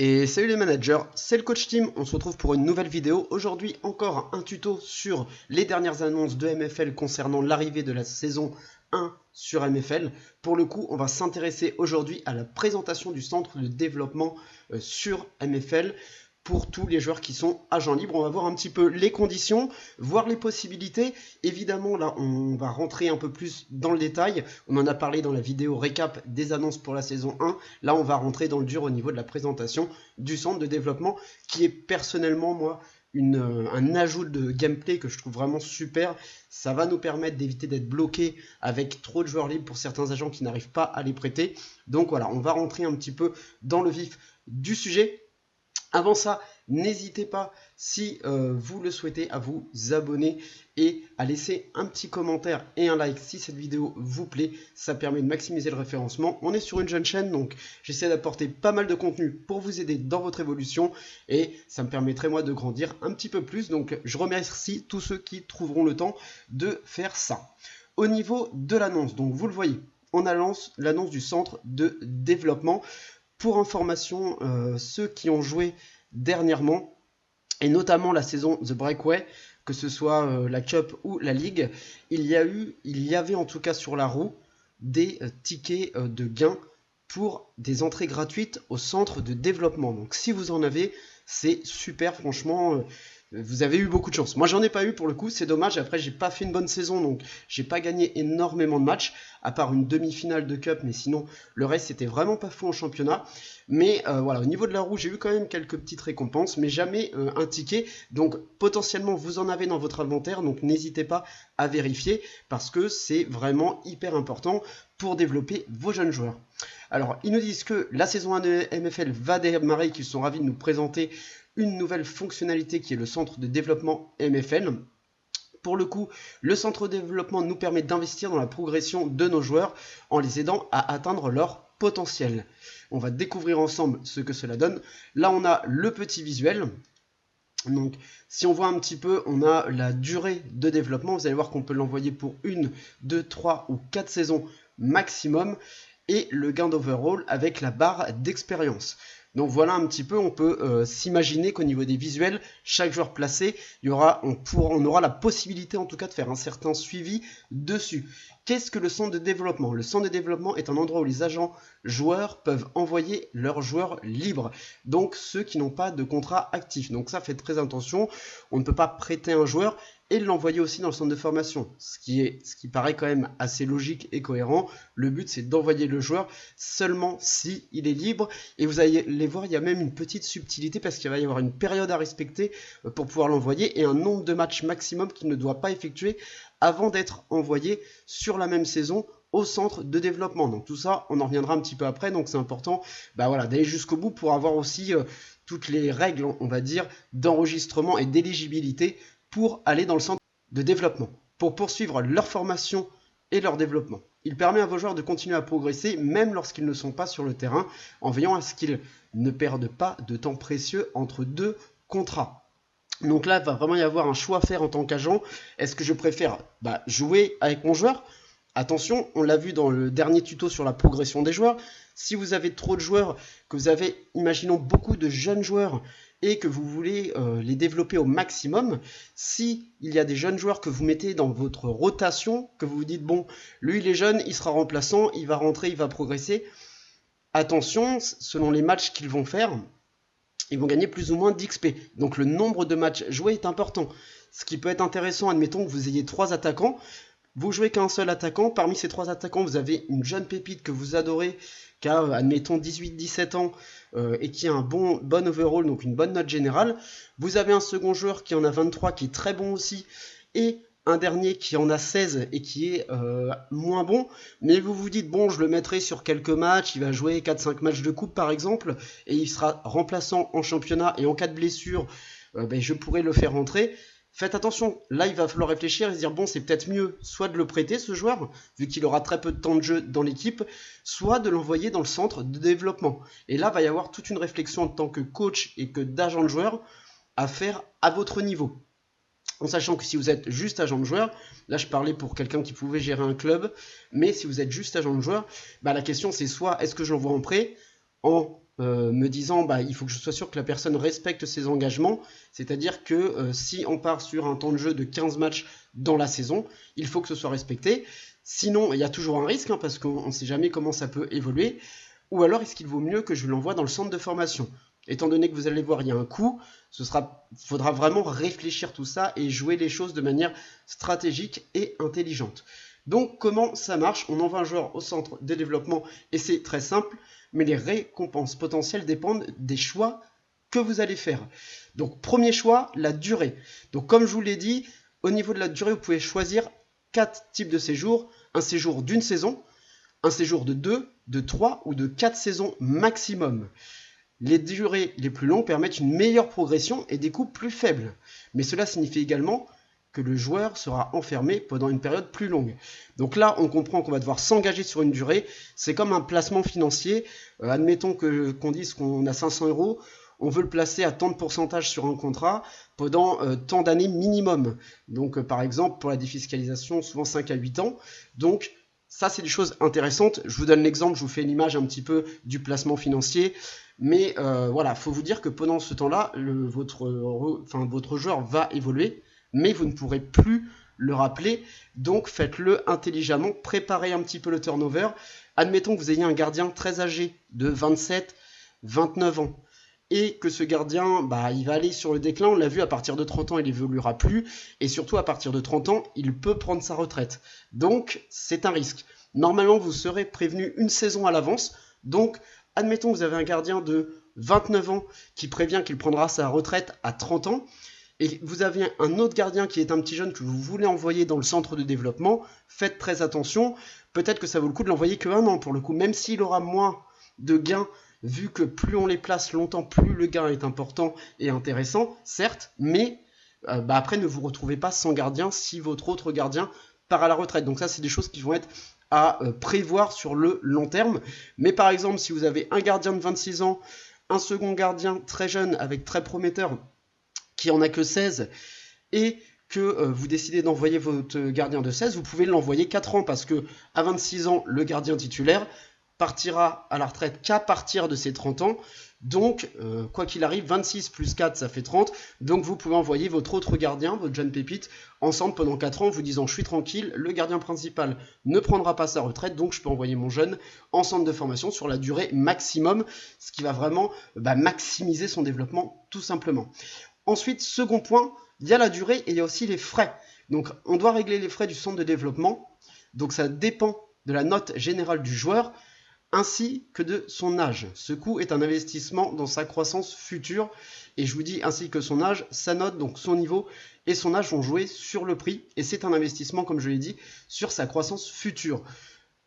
Et salut les managers, c'est le coach Tim, on se retrouve pour une nouvelle vidéo. Aujourd'hui encore un tuto sur les dernières annonces de MFL concernant l'arrivée de la saison 1 sur MFL. Pour le coup, on va s'intéresser aujourd'hui à la présentation du centre de développement sur MFL. Pour tous les joueurs qui sont agents libres, on va voir un petit peu les conditions, voir les possibilités. Évidemment, là, on va rentrer un peu plus dans le détail. On en a parlé dans la vidéo récap des annonces pour la saison 1. Là, on va rentrer dans le dur au niveau de la présentation du centre de développement, qui est personnellement, moi, un ajout de gameplay que je trouve vraiment super. Ça va nous permettre d'éviter d'être bloqué avec trop de joueurs libres pour certains agents qui n'arrivent pas à les prêter. Donc voilà, on va rentrer un petit peu dans le vif du sujet. Avant ça, n'hésitez pas, si vous le souhaitez, à vous abonner et à laisser un petit commentaire et un like si cette vidéo vous plaît. Ça permet de maximiser le référencement. On est sur une jeune chaîne, donc j'essaie d'apporter pas mal de contenu pour vous aider dans votre évolution et ça me permettrait moi de grandir un petit peu plus. Donc je remercie tous ceux qui trouveront le temps de faire ça. Au niveau de l'annonce, donc vous le voyez, on annonce l'annonce du centre de développement. Pour information, ceux qui ont joué dernièrement, et notamment la saison The Breakaway, que ce soit la Cup ou la Ligue, il y avait en tout cas sur la roue des tickets de gain pour des entrées gratuites au centre de développement. Donc si vous en avez, c'est super, franchement, vous avez eu beaucoup de chance. Moi j'en ai pas eu pour le coup, c'est dommage. Après j'ai pas fait une bonne saison, donc j'ai pas gagné énormément de matchs, à part une demi-finale de Cup, mais sinon le reste c'était vraiment pas fou en championnat. Mais voilà, au niveau de la roue, j'ai eu quand même quelques petites récompenses, mais jamais un ticket. Donc potentiellement vous en avez dans votre inventaire, donc n'hésitez pas à vérifier, parce que c'est vraiment hyper important pour développer vos jeunes joueurs. Alors ils nous disent que la saison 1 de MFL va démarrer, qu'ils sont ravis de nous présenter une nouvelle fonctionnalité qui est le centre de développement MFL. Pour le coup, le centre de développement nous permet d'investir dans la progression de nos joueurs en les aidant à atteindre leur potentiel. On va découvrir ensemble ce que cela donne. Là, on a le petit visuel. Donc, si on voit un petit peu, on a la durée de développement. Vous allez voir qu'on peut l'envoyer pour 1, 2, 3 ou 4 saisons maximum. Et le gain d'overall avec la barre d'expérience. Donc voilà un petit peu, on peut s'imaginer qu'au niveau des visuels, chaque joueur placé, on aura la possibilité en tout cas de faire un certain suivi dessus. Qu'est-ce que le centre de développement? Le centre de développement est un endroit où les agents joueurs peuvent envoyer leurs joueurs libres, donc ceux qui n'ont pas de contrat actif. Donc ça, faites très attention, on ne peut pas prêter un joueur et l'envoyer aussi dans le centre de formation, ce qui paraît quand même assez logique et cohérent. Le but c'est d'envoyer le joueur seulement si il est libre, et vous allez les voir, il y a même une petite subtilité parce qu'il va y avoir une période à respecter pour pouvoir l'envoyer et un nombre de matchs maximum qu'il ne doit pas effectuer avant d'être envoyé sur la même saison au centre de développement. Donc tout ça, on en reviendra un petit peu après, donc c'est important voilà, d'aller jusqu'au bout pour avoir aussi toutes les règles, on va dire, d'enregistrement et d'éligibilité pour aller dans le centre de développement, pour poursuivre leur formation et leur développement. Il permet à vos joueurs de continuer à progresser même lorsqu'ils ne sont pas sur le terrain, en veillant à ce qu'ils ne perdent pas de temps précieux entre deux contrats. Donc là, il va vraiment y avoir un choix à faire en tant qu'agent. Est-ce que je préfère jouer avec mon joueur? Attention, on l'a vu dans le dernier tuto sur la progression des joueurs. Si vous avez trop de joueurs, que vous avez, imaginons, beaucoup de jeunes joueurs et que vous voulez les développer au maximum, si il y a des jeunes joueurs que vous mettez dans votre rotation, que vous vous dites, bon, lui il est jeune, il sera remplaçant, il va rentrer, il va progresser, attention, selon les matchs qu'ils vont faire, ils vont gagner plus ou moins d'XP. Donc le nombre de matchs joués est important. Ce qui peut être intéressant, admettons que vous ayez 3 attaquants, vous jouez qu'un seul attaquant, parmi ces 3 attaquants, vous avez une jeune pépite que vous adorez, qui a, admettons, 18-17 ans, et qui a un bon overall, donc une bonne note générale. Vous avez un second joueur qui en a 23, qui est très bon aussi, et un dernier qui en a 16 et qui est moins bon, mais vous vous dites, bon, je le mettrai sur quelques matchs, il va jouer 4-5 matchs de coupe par exemple, et il sera remplaçant en championnat, et en cas de blessure, je pourrais le faire rentrer. Faites attention, là il va falloir réfléchir et se dire, bon, c'est peut-être mieux soit de le prêter ce joueur, vu qu'il aura très peu de temps de jeu dans l'équipe, soit de l'envoyer dans le centre de développement. Et là va y avoir toute une réflexion en tant que coach et que d'agent de joueur à faire à votre niveau. En sachant que si vous êtes juste agent de joueur, là je parlais pour quelqu'un qui pouvait gérer un club, mais si vous êtes juste agent de joueur, la question c'est soit est-ce que je l'envoie en prêt, en me disant il faut que je sois sûr que la personne respecte ses engagements, c'est-à-dire que si on part sur un temps de jeu de 15 matchs dans la saison, il faut que ce soit respecté. Sinon, il y a toujours un risque, parce qu'on ne sait jamais comment ça peut évoluer. Ou alors, est-ce qu'il vaut mieux que je l'envoie dans le centre de formation ? Étant donné que vous allez voir, il y a un coût, faudra vraiment réfléchir tout ça et jouer les choses de manière stratégique et intelligente. Donc, comment ça marche ? On envoie un joueur au centre de développement et c'est très simple, mais les récompenses potentielles dépendent des choix que vous allez faire. Donc, premier choix, la durée. Donc, comme je vous l'ai dit, au niveau de la durée, vous pouvez choisir 4 types de séjours. Un séjour d'une saison, un séjour de 2, de 3 ou de 4 saisons maximum. Les durées les plus longues permettent une meilleure progression et des coûts plus faibles. Mais cela signifie également que le joueur sera enfermé pendant une période plus longue. Donc là, on comprend qu'on va devoir s'engager sur une durée. C'est comme un placement financier. Admettons qu'on dise qu'on a 500 €. On veut le placer à tant de pourcentage sur un contrat pendant tant d'années minimum. Donc par exemple, pour la défiscalisation, souvent 5 à 8 ans. Donc ça, c'est des choses intéressantes. Je vous donne l'exemple, je vous fais une image un petit peu du placement financier. Mais voilà, il faut vous dire que pendant ce temps-là, votre joueur va évoluer, mais vous ne pourrez plus le rappeler. Donc faites-le intelligemment, préparez un petit peu le turnover. Admettons que vous ayez un gardien très âgé, de 27, 29 ans. Et que ce gardien, il va aller sur le déclin, on l'a vu, à partir de 30 ans, il n'évoluera plus, et surtout à partir de 30 ans, il peut prendre sa retraite. Donc, c'est un risque. Normalement, vous serez prévenu une saison à l'avance, donc, admettons que vous avez un gardien de 29 ans qui prévient qu'il prendra sa retraite à 30 ans, et vous avez un autre gardien qui est un petit jeune que vous voulez envoyer dans le centre de développement, faites très attention, peut-être que ça vaut le coup de l'envoyer que 1 an, pour le coup, même s'il aura moins de gains, vu que plus on les place longtemps, plus le gain est important et intéressant, certes, mais après ne vous retrouvez pas sans gardien si votre autre gardien part à la retraite. Donc ça, c'est des choses qui vont être à prévoir sur le long terme. Mais par exemple, si vous avez un gardien de 26 ans, un second gardien très jeune avec très prometteur qui en a que 16 et que vous décidez d'envoyer votre gardien de 16, vous pouvez l'envoyer 4 ans parce que à 26 ans, le gardien titulaire partira à la retraite qu'à partir de ses 30 ans. Donc, quoi qu'il arrive, 26 plus 4, ça fait 30. Donc, vous pouvez envoyer votre autre gardien, votre jeune pépite, ensemble pendant 4 ans en vous disant « Je suis tranquille, le gardien principal ne prendra pas sa retraite, donc je peux envoyer mon jeune en centre de formation sur la durée maximum, ce qui va vraiment maximiser son développement, tout simplement. » Ensuite, second point, il y a la durée et il y a aussi les frais. Donc, on doit régler les frais du centre de développement. Donc, ça dépend de la note générale du joueur, ainsi que de son âge. Ce coût est un investissement dans sa croissance future, et je vous dis ainsi que son âge, sa note, donc son niveau et son âge vont jouer sur le prix, et c'est un investissement, comme je l'ai dit, sur sa croissance future.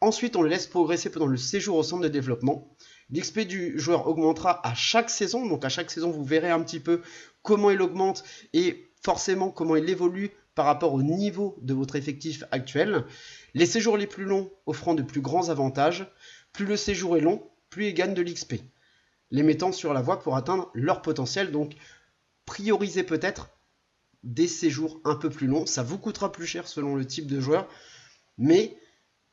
Ensuite, on le laisse progresser pendant le séjour au centre de développement. L'XP du joueur augmentera à chaque saison, donc à chaque saison, vous verrez un petit peu comment il augmente, et forcément comment il évolue par rapport au niveau de votre effectif actuel. Les séjours les plus longs offrant de plus grands avantages. Plus le séjour est long, plus ils gagnent de l'XP, les mettant sur la voie pour atteindre leur potentiel. Donc, priorisez peut-être des séjours un peu plus longs. Ça vous coûtera plus cher selon le type de joueur, mais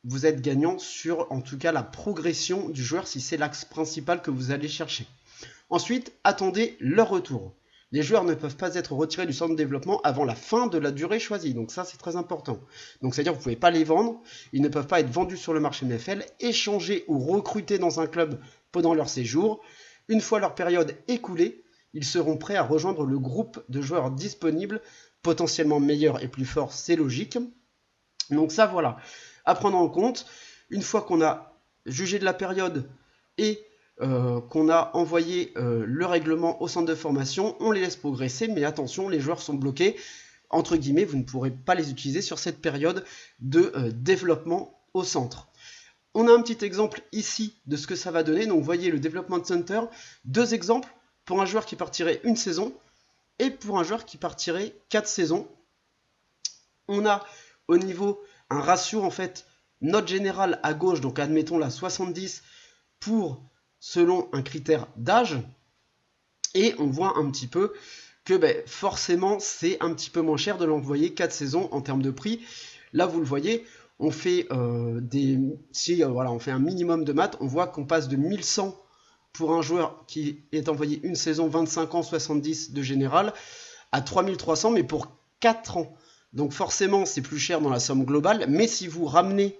vous êtes gagnant sur, en tout cas, la progression du joueur si c'est l'axe principal que vous allez chercher. Ensuite, attendez leur retour. Les joueurs ne peuvent pas être retirés du centre de développement avant la fin de la durée choisie. Donc ça, c'est très important. Donc c'est-à-dire que vous ne pouvez pas les vendre, ils ne peuvent pas être vendus sur le marché MFL, échangés ou recrutés dans un club pendant leur séjour. Une fois leur période écoulée, ils seront prêts à rejoindre le groupe de joueurs disponibles, potentiellement meilleurs et plus forts, c'est logique. Donc ça, voilà. À prendre en compte, une fois qu'on a jugé de la période et qu'on a envoyé le règlement au centre de formation, on les laisse progresser, mais attention, les joueurs sont bloqués, entre guillemets, vous ne pourrez pas les utiliser sur cette période de développement au centre. On a un petit exemple ici de ce que ça va donner, donc vous voyez le Development Center, 2 exemples pour un joueur qui partirait une saison et pour un joueur qui partirait 4 saisons. On a au niveau un ratio en fait, note générale à gauche, donc admettons la 70 pour selon un critère d'âge, et on voit un petit peu que forcément c'est un petit peu moins cher de l'envoyer 4 saisons en termes de prix. Là vous le voyez, on fait on fait un minimum de maths, on voit qu'on passe de 1100 pour un joueur qui est envoyé une saison 25 ans 70 de général à 3300 mais pour 4 ans. Donc forcément c'est plus cher dans la somme globale, mais si vous ramenez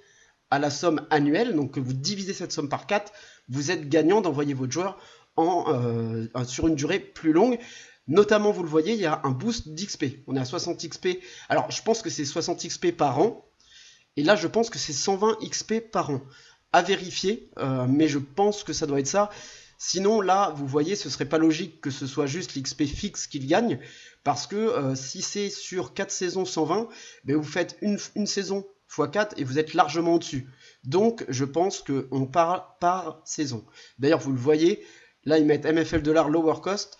à la somme annuelle, donc que vous divisez cette somme par 4, vous êtes gagnant d'envoyer votre joueur sur une durée plus longue. Notamment, vous le voyez, il y a un boost d'XP. On est à 60 XP. Alors, je pense que c'est 60 XP par an. Et là, je pense que c'est 120 XP par an. À vérifier, mais je pense que ça doit être ça. Sinon, là, vous voyez, ce serait pas logique que ce soit juste l'XP fixe qu'il gagne. Parce que si c'est sur 4 saisons 120, ben vous faites une saison x 4 et vous êtes largement au-dessus. Donc, je pense qu'on part par saison. D'ailleurs, vous le voyez, là, ils mettent MFL $ lower cost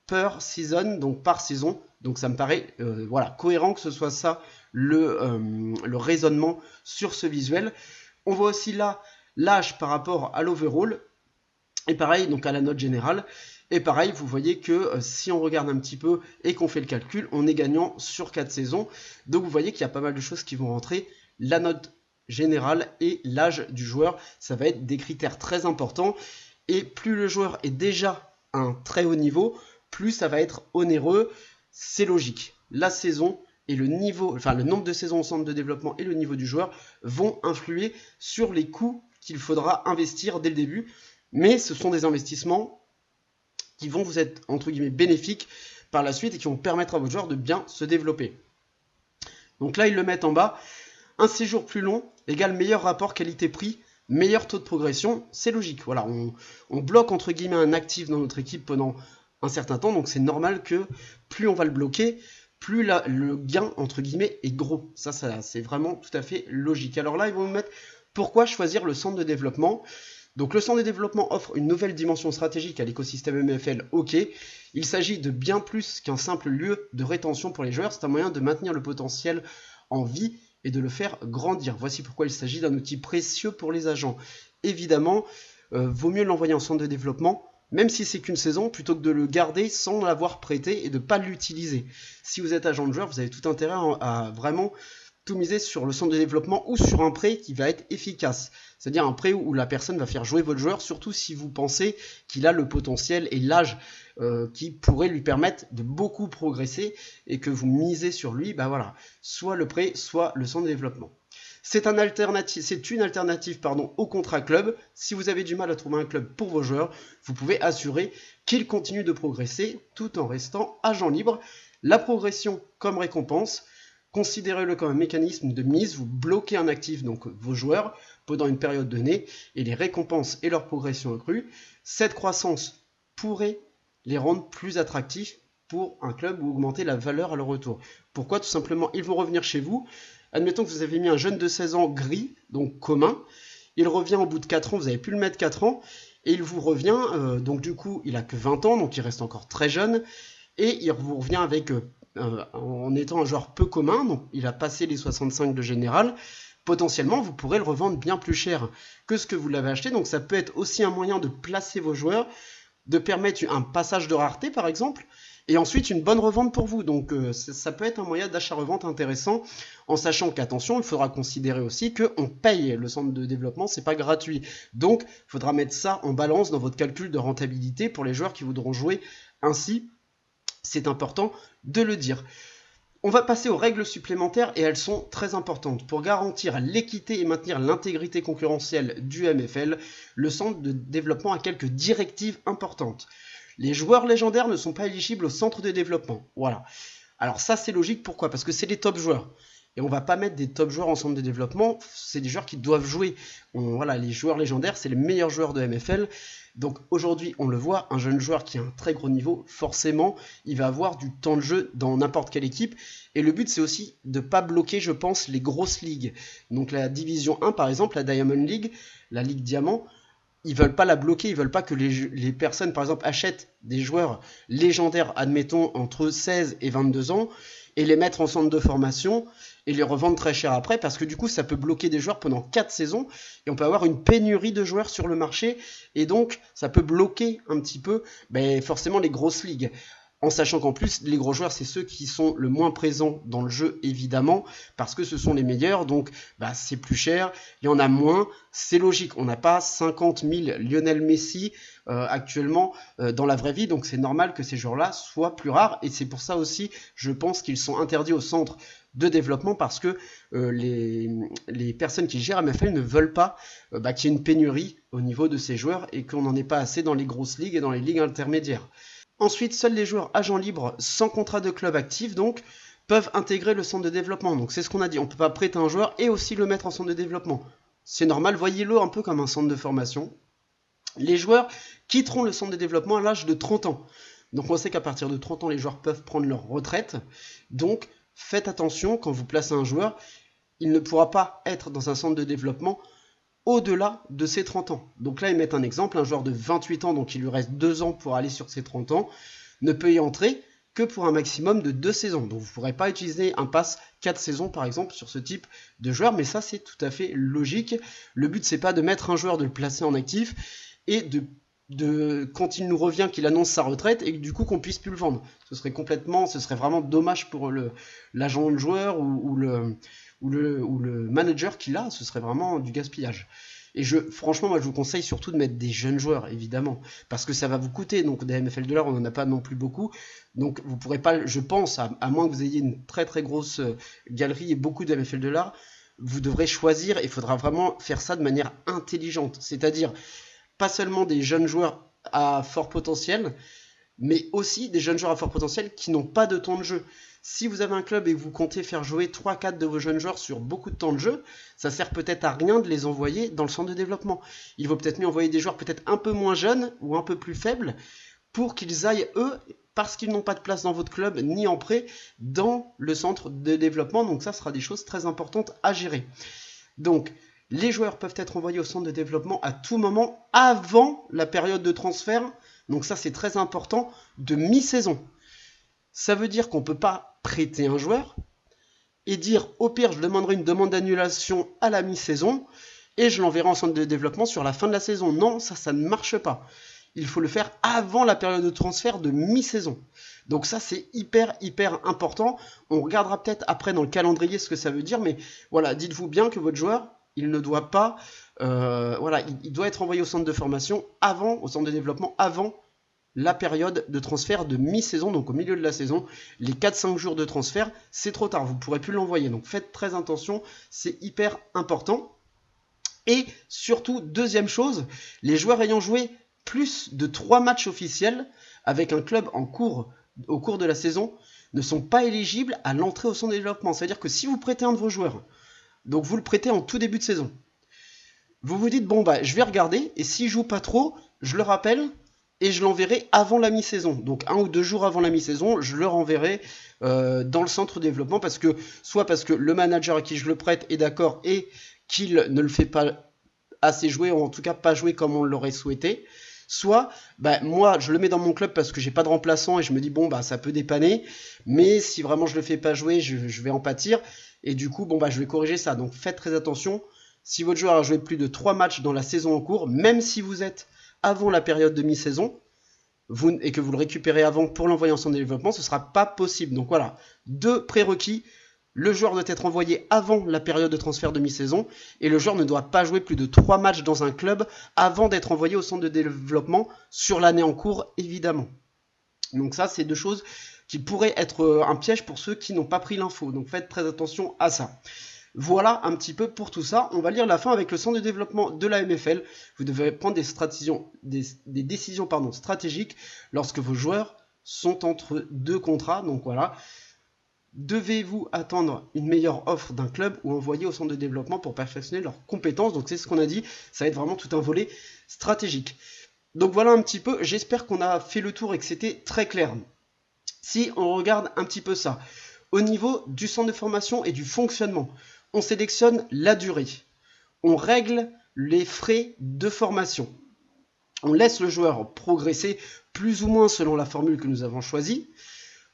per season, donc par saison. Donc ça me paraît voilà, cohérent que ce soit ça le raisonnement sur ce visuel. On voit aussi là l'âge par rapport à l'overall. Et pareil, donc à la note générale. Et pareil, vous voyez que si on regarde un petit peu et qu'on fait le calcul, on est gagnant sur 4 saisons. Donc vous voyez qu'il y a pas mal de choses qui vont rentrer. La note générale et l'âge du joueur, ça va être des critères très importants. Et plus le joueur est déjà à un très haut niveau, plus ça va être onéreux, c'est logique. La saison et le niveau, enfin le nombre de saisons au centre de développement et le niveau du joueur vont influer sur les coûts qu'il faudra investir dès le début. Mais ce sont des investissements qui vont vous être entre guillemets bénéfiques par la suite et qui vont permettre à votre joueur de bien se développer. Donc là ils le mettent en bas. Un séjour plus long égale meilleur rapport qualité-prix, meilleur taux de progression, c'est logique. Voilà, on bloque entre guillemets un actif dans notre équipe pendant un certain temps, donc c'est normal que plus on va le bloquer, plus le gain entre guillemets est gros. Ça c'est vraiment tout à fait logique. Alors là ils vont nous mettre pourquoi choisir le centre de développement. Donc le centre de développement offre une nouvelle dimension stratégique à l'écosystème MFL, ok. Il s'agit de bien plus qu'un simple lieu de rétention pour les joueurs, c'est un moyen de maintenir le potentiel en vie et de le faire grandir. Voici pourquoi il s'agit d'un outil précieux pour les agents. Évidemment, vaut mieux l'envoyer en centre de développement, même si c'est qu'une saison, plutôt que de le garder sans l'avoir prêté et de ne pas l'utiliser. Si vous êtes agent de joueur, vous avez tout intérêt à vraiment tout miser sur le centre de développement ou sur un prêt qui va être efficace. C'est-à-dire un prêt où la personne va faire jouer votre joueur, surtout si vous pensez qu'il a le potentiel et l'âge qui pourrait lui permettre de beaucoup progresser et que vous misez sur lui, bah voilà, soit le prêt, soit le centre de développement. C'est une alternative au contrat club. Si vous avez du mal à trouver un club pour vos joueurs, vous pouvez assurer qu'ils continuent de progresser tout en restant agent libre. La progression comme récompense, considérez-le comme un mécanisme de mise, vous bloquez un actif, donc vos joueurs, pendant une période donnée, et les récompenses et leur progression accrue. Cette croissance pourrait les rendre plus attractifs pour un club ou augmenter la valeur à leur retour. Pourquoi? Tout simplement, ils vont revenir chez vous. Admettons que vous avez mis un jeune de 16 ans gris, donc commun. Il revient au bout de 4 ans, vous avez pu le mettre 4 ans, et il vous revient, donc du coup, il a que 20 ans, donc il reste encore très jeune, et il vous revient avec, en étant un joueur peu commun, donc il a passé les 65 de général. Potentiellement, vous pourrez le revendre bien plus cher que ce que vous l'avez acheté, donc ça peut être aussi un moyen de placer vos joueurs, de permettre un passage de rareté par exemple, et ensuite une bonne revente pour vous. Donc ça peut être un moyen d'achat-revente intéressant, en sachant qu'attention, il faudra considérer aussi qu'on paye le centre de développement, c'est pas gratuit. Donc il faudra mettre ça en balance dans votre calcul de rentabilité pour les joueurs qui voudront jouer ainsi. C'est important de le dire. On va passer aux règles supplémentaires et elles sont très importantes. Pour garantir l'équité et maintenir l'intégrité concurrentielle du MFL, le centre de développement a quelques directives importantes. Les joueurs légendaires ne sont pas éligibles au centre de développement. Voilà. Alors ça c'est logique, pourquoi? Parce que c'est les top joueurs. Et on va pas mettre des top joueurs en centre de développement, c'est des joueurs qui doivent jouer. Voilà, les joueurs légendaires, c'est les meilleurs joueurs de MFL. Donc aujourd'hui, on le voit, un jeune joueur qui a un très gros niveau, forcément, il va avoir du temps de jeu dans n'importe quelle équipe. Et le but, c'est aussi de ne pas bloquer, je pense, les grosses ligues. Donc la Division 1, par exemple, la Diamond League, la Ligue Diamant, ils veulent pas la bloquer, ils veulent pas que les personnes, par exemple, achètent des joueurs légendaires, admettons, entre 16 et 22 ans, et les mettre en centre de formation et les revendre très cher après, parce que du coup ça peut bloquer des joueurs pendant 4 saisons et on peut avoir une pénurie de joueurs sur le marché et donc ça peut bloquer un petit peu forcément les grosses ligues. En sachant qu'en plus, les gros joueurs, c'est ceux qui sont le moins présents dans le jeu, évidemment, parce que ce sont les meilleurs, donc c'est plus cher, il y en a moins, c'est logique, on n'a pas 50 000 Lionel Messi actuellement dans la vraie vie, donc c'est normal que ces joueurs-là soient plus rares, et c'est pour ça aussi, je pense qu'ils sont interdits au centre de développement, parce que les personnes qui gèrent MFL ne veulent pas qu'il y ait une pénurie au niveau de ces joueurs, et qu'on n'en ait pas assez dans les grosses ligues et dans les ligues intermédiaires. Ensuite, seuls les joueurs agents libres sans contrat de club actif donc peuvent intégrer le centre de développement. Donc c'est ce qu'on a dit, on ne peut pas prêter un joueur et aussi le mettre en centre de développement. C'est normal, voyez-le un peu comme un centre de formation. Les joueurs quitteront le centre de développement à l'âge de 30 ans. Donc on sait qu'à partir de 30 ans, les joueurs peuvent prendre leur retraite. Donc faites attention, quand vous placez un joueur, il ne pourra pas être dans un centre de développement au-delà de ses 30 ans. Donc là, ils mettent un exemple, un joueur de 28 ans, donc il lui reste 2 ans pour aller sur ses 30 ans, ne peut y entrer que pour un maximum de 2 saisons. Donc vous ne pourrez pas utiliser un pass 4 saisons, par exemple, sur ce type de joueur, mais ça, c'est tout à fait logique. Le but, c'est pas de mettre un joueur, de le placer en actif, et quand il nous revient qu'il annonce sa retraite, et que du coup, qu'on puisse plus le vendre. Ce serait vraiment dommage pour l'agent de joueur ou le manager qu'il a, ce serait vraiment du gaspillage. Et franchement, moi je vous conseille surtout de mettre des jeunes joueurs, évidemment, parce que ça va vous coûter. Donc des MFL $, on n'en a pas non plus beaucoup, donc vous pourrez pas, je pense, à moins que vous ayez une très très grosse galerie et beaucoup de MFL $, vous devrez choisir, et il faudra vraiment faire ça de manière intelligente, c'est-à-dire pas seulement des jeunes joueurs à fort potentiel, mais aussi des jeunes joueurs à fort potentiel qui n'ont pas de temps de jeu. Si vous avez un club et que vous comptez faire jouer 3-4 de vos jeunes joueurs sur beaucoup de temps de jeu, ça sert peut-être à rien de les envoyer dans le centre de développement. Il vaut peut-être mieux envoyer des joueurs peut-être un peu moins jeunes ou un peu plus faibles pour qu'ils aillent, eux, parce qu'ils n'ont pas de place dans votre club ni en prêt, dans le centre de développement. Donc ça sera des choses très importantes à gérer. Donc les joueurs peuvent être envoyés au centre de développement à tout moment avant la période de transfert. Donc ça c'est très important, de mi-saison. Ça veut dire qu'on ne peut pas prêter un joueur et dire au pire je demanderai une demande d'annulation à la mi-saison et je l'enverrai en centre de développement sur la fin de la saison. Non, ça ne marche pas. Il faut le faire avant la période de transfert de mi-saison. Donc ça c'est hyper important. On regardera peut-être après dans le calendrier ce que ça veut dire, mais voilà, dites-vous bien que votre joueur, il ne doit pas, il doit être envoyé au centre de formation au centre de développement avant la période de transfert de mi-saison, donc au milieu de la saison. Les 4-5 jours de transfert, c'est trop tard, vous ne pourrez plus l'envoyer. Donc faites très attention, c'est hyper important. Et surtout, deuxième chose, les joueurs ayant joué plus de 3 matchs officiels avec un club au cours de la saison ne sont pas éligibles à l'entrée au centre de développement. C'est-à-dire que si vous prêtez un de vos joueurs, donc vous le prêtez en tout début de saison, vous vous dites, je vais regarder, et s'il joue pas trop, je le rappelle, et je l'enverrai avant la mi-saison. Donc 1 ou 2 jours avant la mi-saison, je le renverrai dans le centre de développement, soit parce que le manager à qui je le prête est d'accord et qu'il ne le fait pas assez jouer, ou en tout cas pas jouer comme on l'aurait souhaité, soit moi je le mets dans mon club parce que j'ai pas de remplaçant et je me dis ça peut dépanner, mais si vraiment je le fais pas jouer, je vais en pâtir, et du coup je vais corriger ça. Donc faites très attention, si votre joueur a joué plus de 3 matchs dans la saison en cours, même si vous êtes avant la période de mi-saison, et que vous le récupérez avant pour l'envoyer en centre de développement, ce ne sera pas possible. Donc voilà, 2 prérequis. Le joueur doit être envoyé avant la période de transfert de mi-saison, et le joueur ne doit pas jouer plus de 3 matchs dans un club avant d'être envoyé au centre de développement sur l'année en cours, évidemment. Donc ça, c'est 2 choses qui pourraient être un piège pour ceux qui n'ont pas pris l'info. Donc faites très attention à ça. Voilà un petit peu pour tout ça. On va lire la fin avec le centre de développement de la MFL. Vous devez prendre des décisions stratégiques lorsque vos joueurs sont entre 2 contrats. Donc voilà. Devez-vous attendre une meilleure offre d'un club ou envoyer au centre de développement pour perfectionner leurs compétences? Donc c'est ce qu'on a dit. Ça va être vraiment tout un volet stratégique. Donc voilà un petit peu. J'espère qu'on a fait le tour et que c'était très clair. Si on regarde un petit peu ça, au niveau du centre de formation et du fonctionnement, on sélectionne la durée, on règle les frais de formation, on laisse le joueur progresser plus ou moins selon la formule que nous avons choisie,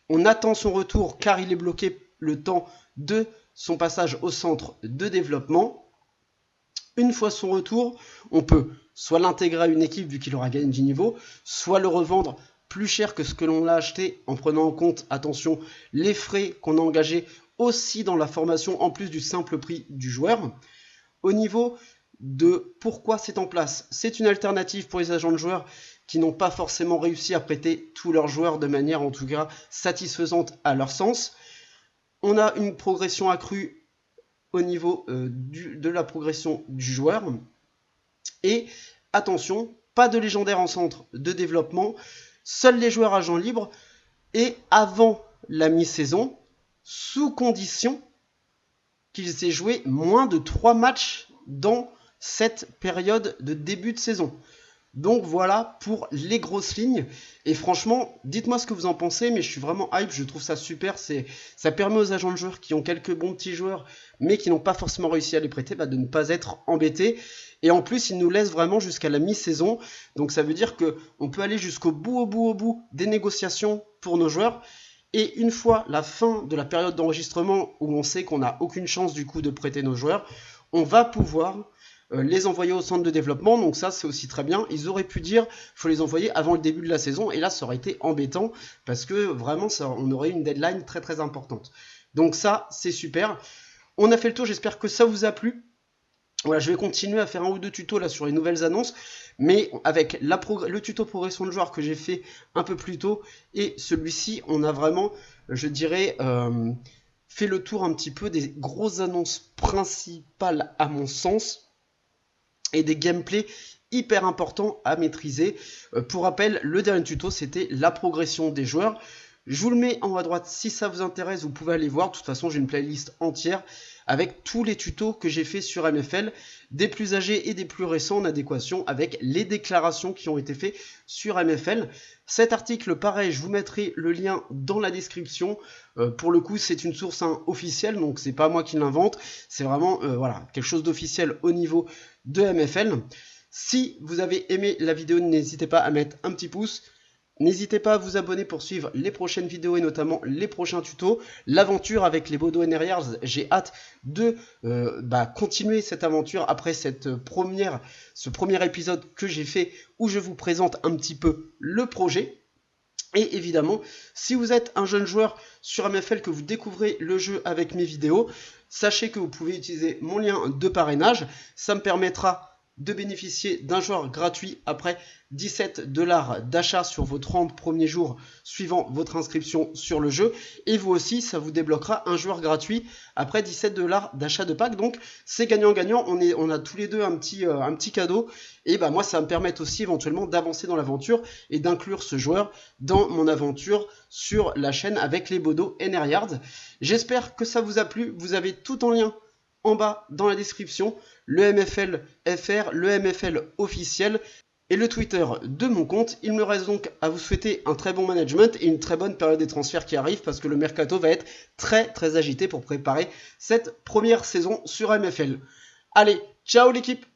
on attend son retour car il est bloqué le temps de son passage au centre de développement. Une fois son retour, on peut soit l'intégrer à une équipe vu qu'il aura gagné du niveau, soit le revendre plus cher que ce que l'on l'a acheté, en prenant en compte, attention, les frais qu'on a engagés aussi dans la formation, en plus du simple prix du joueur. Au niveau de pourquoi c'est en place, c'est une alternative pour les agents de joueurs qui n'ont pas forcément réussi à prêter tous leurs joueurs de manière en tout cas satisfaisante à leur sens. On a une progression accrue au niveau de la progression du joueur. Et attention, pas de légendaire en centre de développement, seuls les joueurs agents libres et avant la mi-saison, sous condition qu'ils aient joué moins de 3 matchs dans cette période de début de saison. Donc voilà pour les grosses lignes. Et franchement, dites-moi ce que vous en pensez, mais je suis vraiment hype, je trouve ça super. Ça permet aux agents de joueurs qui ont quelques bons petits joueurs, mais qui n'ont pas forcément réussi à les prêter, de ne pas être embêtés. Et en plus, ils nous laissent vraiment jusqu'à la mi-saison. Donc ça veut dire qu'on peut aller jusqu'au bout, au bout des négociations pour nos joueurs. Et une fois la fin de la période d'enregistrement, où on sait qu'on n'a aucune chance du coup de prêter nos joueurs, on va pouvoir les envoyer au centre de développement. Donc ça c'est aussi très bien. Ils auraient pu dire faut les envoyer avant le début de la saison, et là ça aurait été embêtant parce que vraiment on aurait eu une deadline très très importante. Donc ça c'est super. On a fait le tour, j'espère que ça vous a plu. Voilà, je vais continuer à faire un ou deux tutos là sur les nouvelles annonces, mais avec le tuto progression de joueur que j'ai fait un peu plus tôt, et celui-ci on a vraiment, je dirais, fait le tour un petit peu des grosses annonces principales à mon sens, et des gameplays hyper importants à maîtriser. Pour rappel, le dernier tuto c'était la progression des joueurs. Je vous le mets en haut à droite si ça vous intéresse, vous pouvez aller voir. De toute façon, j'ai une playlist entière avec tous les tutos que j'ai fait sur MFL, des plus âgés et des plus récents en adéquation avec les déclarations qui ont été faites sur MFL. Cet article, pareil, je vous mettrai le lien dans la description. Pour le coup, c'est une source officielle, donc c'est pas moi qui l'invente. C'est vraiment voilà, quelque chose d'officiel au niveau de MFL. Si vous avez aimé la vidéo, n'hésitez pas à mettre un petit pouce. N'hésitez pas à vous abonner pour suivre les prochaines vidéos et notamment les prochains tutos. L'aventure avec les Bodo Yards, j'ai hâte de continuer cette aventure après ce premier épisode que j'ai fait où je vous présente un petit peu le projet. Et évidemment, si vous êtes un jeune joueur sur MFL, que vous découvrez le jeu avec mes vidéos, sachez que vous pouvez utiliser mon lien de parrainage. Ça me permettra de bénéficier d'un joueur gratuit après 17 $ d'achat sur vos 30 premiers jours suivant votre inscription sur le jeu. Et vous aussi, ça vous débloquera un joueur gratuit après 17 $ d'achat de pack. Donc c'est gagnant-gagnant, on a tous les deux un petit cadeau. Et moi, ça va me permettre aussi éventuellement d'avancer dans l'aventure et d'inclure ce joueur dans mon aventure sur la chaîne avec les Bodo Yards. J'espère que ça vous a plu. Vous avez tout en lien en bas dans la description, le MFL FR, le MFL officiel et le Twitter de mon compte. Il me reste donc à vous souhaiter un très bon management et une très bonne période des transferts qui arrive, parce que le mercato va être très très agité pour préparer cette première saison sur MFL. Allez, ciao l'équipe!